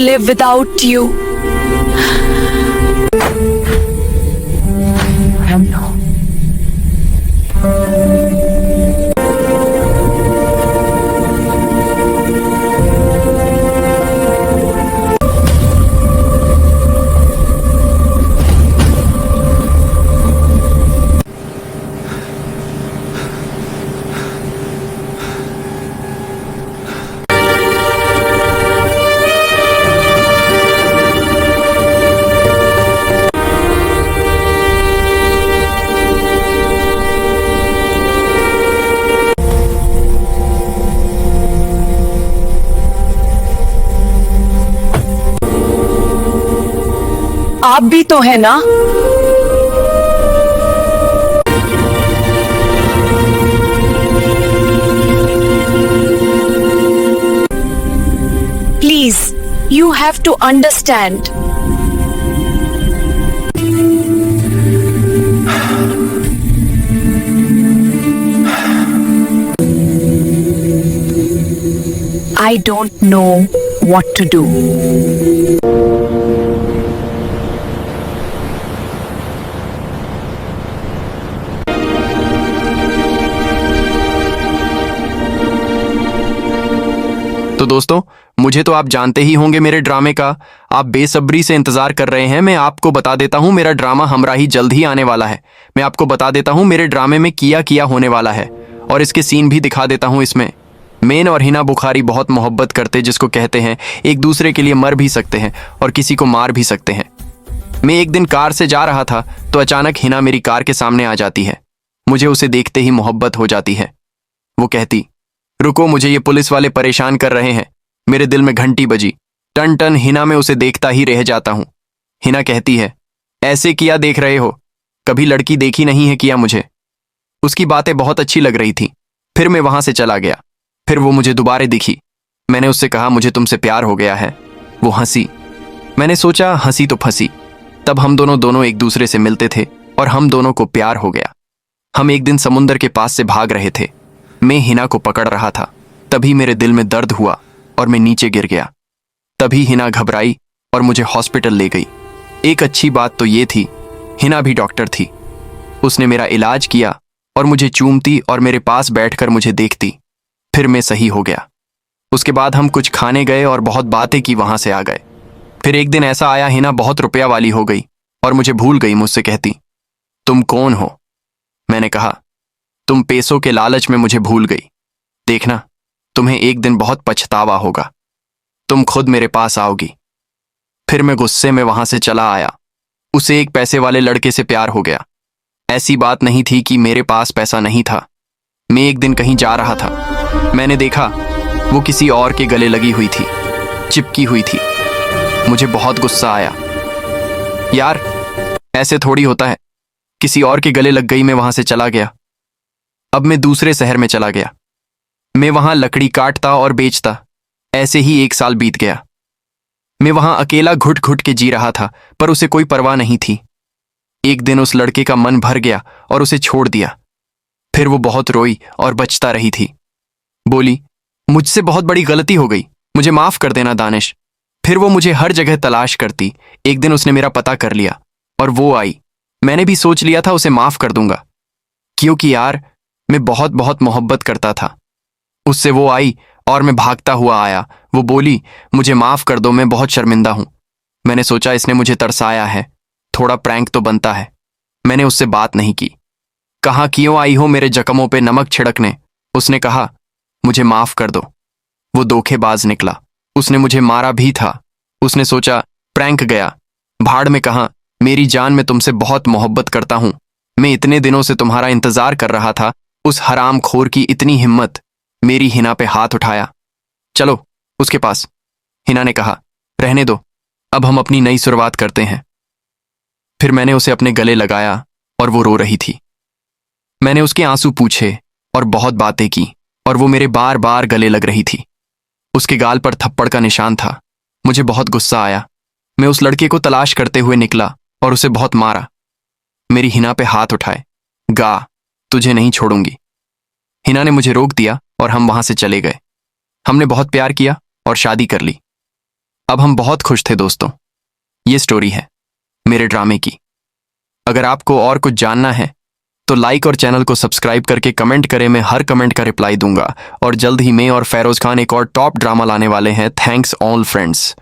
live without you. आप भी तो है ना? Please, you have to understand. I don't know what to do. तो दोस्तों, मुझे तो आप जानते ही होंगे मेरे ड्रामे का। आप बेसब्री से इंतजार कर रहे हैं। मैं आपको बता देता हूं, मेरा ड्रामा हमराही जल्द ही आने वाला है। मैं आपको बता देता हूं मेरे ड्रामे में किया किया होने वाला है, और इसके सीन भी दिखा देता हूं। इसमें मेन और हिना बुखारी बहुत मोहब्बत करते, जिसको कहते हैं एक दूसरे के लिए मर भी सकते हैं और किसी को मार भी सकते हैं। मैं एक दिन कार से जा रहा था तो अचानक हिना मेरी कार के सामने आ जाती है। मुझे उसे देखते ही मोहब्बत हो जाती है। वो कहती, रुको, मुझे ये पुलिस वाले परेशान कर रहे हैं। मेरे दिल में घंटी बजी, टन टन। हिना में उसे देखता ही रह जाता हूं। हिना कहती है, ऐसे किया देख रहे हो, कभी लड़की देखी नहीं है किया मुझे। उसकी बातें बहुत अच्छी लग रही थी। फिर मैं वहां से चला गया। फिर वो मुझे दोबारा दिखी। मैंने उससे कहा, मुझे तुमसे प्यार हो गया है। वो हंसी। मैंने सोचा हंसी तो फंसी। तब हम दोनों एक दूसरे से मिलते थे और हम दोनों को प्यार हो गया। हम एक दिन समुंदर के पास से भाग रहे थे। मैं हिना को पकड़ रहा था। तभी मेरे दिल में दर्द हुआ और मैं नीचे गिर गया। तभी हिना घबराई और मुझे हॉस्पिटल ले गई। एक अच्छी बात तो ये थी, हिना भी डॉक्टर थी। उसने मेरा इलाज किया और मुझे चूमती और मेरे पास बैठकर मुझे देखती। फिर मैं सही हो गया। उसके बाद हम कुछ खाने गए और बहुत बातें की, वहां से आ गए। फिर एक दिन ऐसा आया, हिना बहुत रुपया वाली हो गई और मुझे भूल गई। मुझसे कहती, तुम कौन हो? मैंने कहा, तुम पैसों के लालच में मुझे भूल गई। देखना, तुम्हें एक दिन बहुत पछतावा होगा। तुम खुद मेरे पास आओगी। फिर मैं गुस्से में वहां से चला आया। उसे एक पैसे वाले लड़के से प्यार हो गया। ऐसी बात नहीं थी कि मेरे पास पैसा नहीं था। मैं एक दिन कहीं जा रहा था। मैंने देखा वो किसी और के गले लगी हुई थी, चिपकी हुई थी। मुझे बहुत गुस्सा आया। यार, ऐसे थोड़ी होता है। किसी और के गले लग गई। मैं वहां से चला गया। अब मैं दूसरे शहर में चला गया। मैं वहां लकड़ी काटता और बेचता। ऐसे ही 1 साल बीत गया। मैं वहां अकेला घुट घुट के जी रहा था, पर उसे कोई परवाह नहीं थी। एक दिन उस लड़के का मन भर गया और उसे छोड़ दिया। फिर वो बहुत रोई और बचता रही थी। बोली, मुझसे बहुत बड़ी गलती हो गई, मुझे माफ कर देना दानिश। फिर वो मुझे हर जगह तलाश करती। एक दिन उसने मेरा पता कर लिया और वो आई। मैंने भी सोच लिया था उसे माफ कर दूंगा, क्योंकि यार मैं बहुत बहुत मोहब्बत करता था उससे। वो आई और मैं भागता हुआ आया। वो बोली, मुझे माफ कर दो, मैं बहुत शर्मिंदा हूं। मैंने सोचा इसने मुझे तरसाया है, थोड़ा प्रैंक तो बनता है। मैंने उससे बात नहीं की। कहा, क्यों आई हो मेरे जख्मों पे नमक छिड़कने? उसने कहा, मुझे माफ कर दो। वो धोखेबाज निकला। उसने मुझे मारा भी था। उसने सोचा प्रैंक गया। भाड़ में कहा, मेरी जान, मैं तुमसे बहुत मोहब्बत करता हूं। मैं इतने दिनों से तुम्हारा इंतजार कर रहा था। उस हरामखोर की इतनी हिम्मत। मेरी हिना पे हाथ उठाया। चलो उसके पास। हिना ने कहा, रहने दो, अब हम अपनी नई शुरुआत करते हैं। फिर मैंने उसे अपने गले लगाया और वो रो रही थी। मैंने उसके आंसू पूछे और बहुत बातें की और वो मेरे बार बार गले लग रही थी। उसके गाल पर थप्पड़ का निशान था। मुझे बहुत गुस्सा आया। मैं उस लड़के को तलाश करते हुए निकला और उसे बहुत मारा। मेरी हिना पे हाथ उठाए, गा, तुझे नहीं छोड़ूंगी। हिना ने मुझे रोक दिया और हम वहां से चले गए। हमने बहुत प्यार किया और शादी कर ली। अब हम बहुत खुश थे दोस्तों। ये स्टोरी है मेरे ड्रामे की। अगर आपको और कुछ जानना है तो लाइक और चैनल को सब्सक्राइब करके कमेंट करें, मैं हर कमेंट का रिप्लाई दूंगा। और जल्द ही मैं और फेरोज खान एक और टॉप ड्रामा लाने वाले हैं। Thanks all friends.